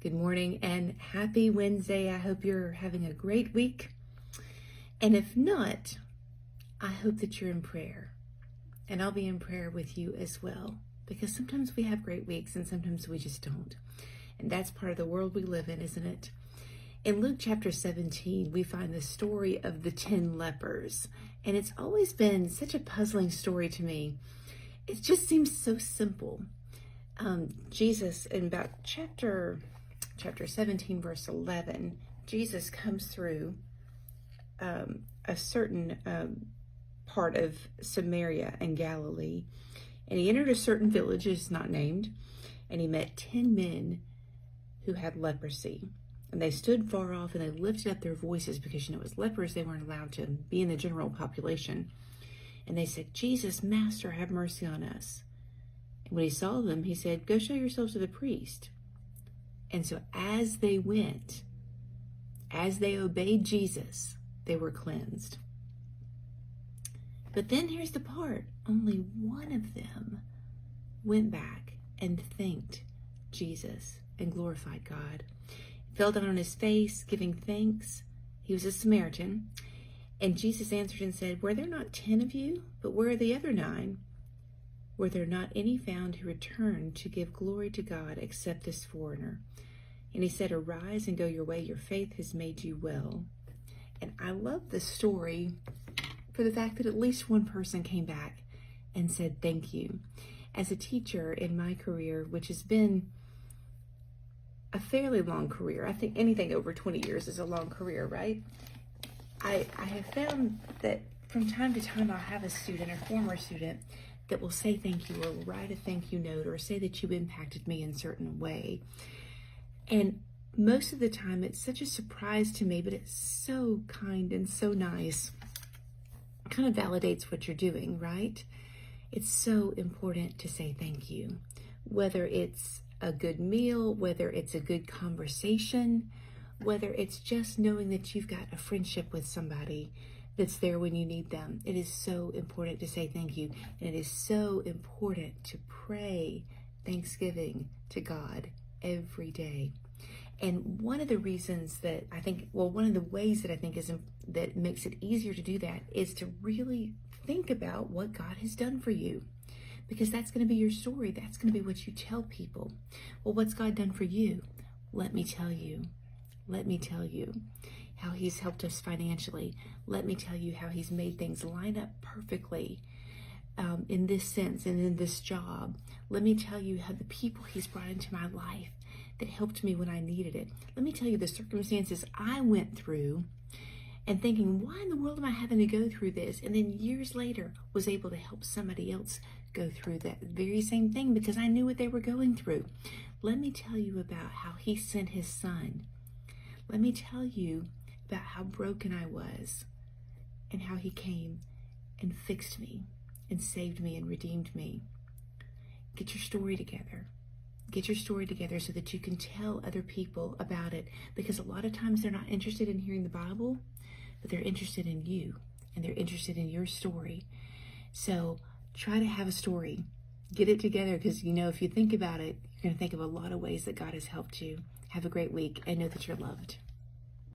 Good morning and happy Wednesday. I hope you're having a great week. And if not, I hope that you're in prayer. And I'll be in prayer with you as well. Because sometimes we have great weeks and sometimes we just don't. And that's part of the world we live in, isn't it? In Luke chapter 17, we find the story of the 10 lepers. And it's always been such a puzzling story to me. It just seems so simple. Jesus, in about chapter 17, verse 11, Jesus comes through a certain part of Samaria and Galilee, and he entered a certain village, it's not named, and he met 10 men who had leprosy. And they stood far off and they lifted up their voices because, as lepers, they weren't allowed to be in the general population. And they said, "Jesus, Master, have mercy on us." And when he saw them, he said, "Go show yourselves to the priest." And so as they went, as they obeyed Jesus, they were cleansed. But then here's the part. Only one of them went back and thanked Jesus and glorified God. He fell down on his face, giving thanks. He was a Samaritan. And Jesus answered and said, "Were there not 10 of you? But where are the other 9? Were there not any found who returned to give glory to God except this foreigner?" And he said, "Arise and go your way. Your faith has made you well." And I love this story for the fact that at least one person came back and said thank you. As a teacher in my career, which has been a fairly long career, I think anything over 20 years is a long career, right? I have found that from time to time I'll have a student or former student that will say thank you or write a thank you note or say that you impacted me in a certain way. And most of the time it's such a surprise to me, but it's so kind and so nice. It kind of validates what you're doing, right? It's so important to say thank you. Whether it's a good meal, whether it's a good conversation, whether it's just knowing that you've got a friendship with somebody that's there when you need them. It is so important to say thank you. And it is so important to pray thanksgiving to God every day. And one of the reasons that I think, one of the ways that I think that makes it easier to do that is to really think about what God has done for you. Because that's going to be your story. That's going to be what you tell people. Well, what's God done for you? Let me tell you. Let me tell you how he's helped us financially. Let me tell you how he's made things line up perfectly in this sense and in this job. Let me tell you how the people he's brought into my life that helped me when I needed it. Let me tell you the circumstances I went through and thinking, why in the world am I having to go through this? And then years later was able to help somebody else go through that very same thing because I knew what they were going through. Let me tell you about how he sent his son. Let me tell you about how broken I was and how he came and fixed me and saved me and redeemed me. Get your story together. Get your story together so that you can tell other people about it, because a lot of times they're not interested in hearing the Bible, but they're interested in you and they're interested in your story. So try to have a story. Get it together, because if you think about it, you're going to think of a lot of ways that God has helped you. Have a great week. I know that you're loved.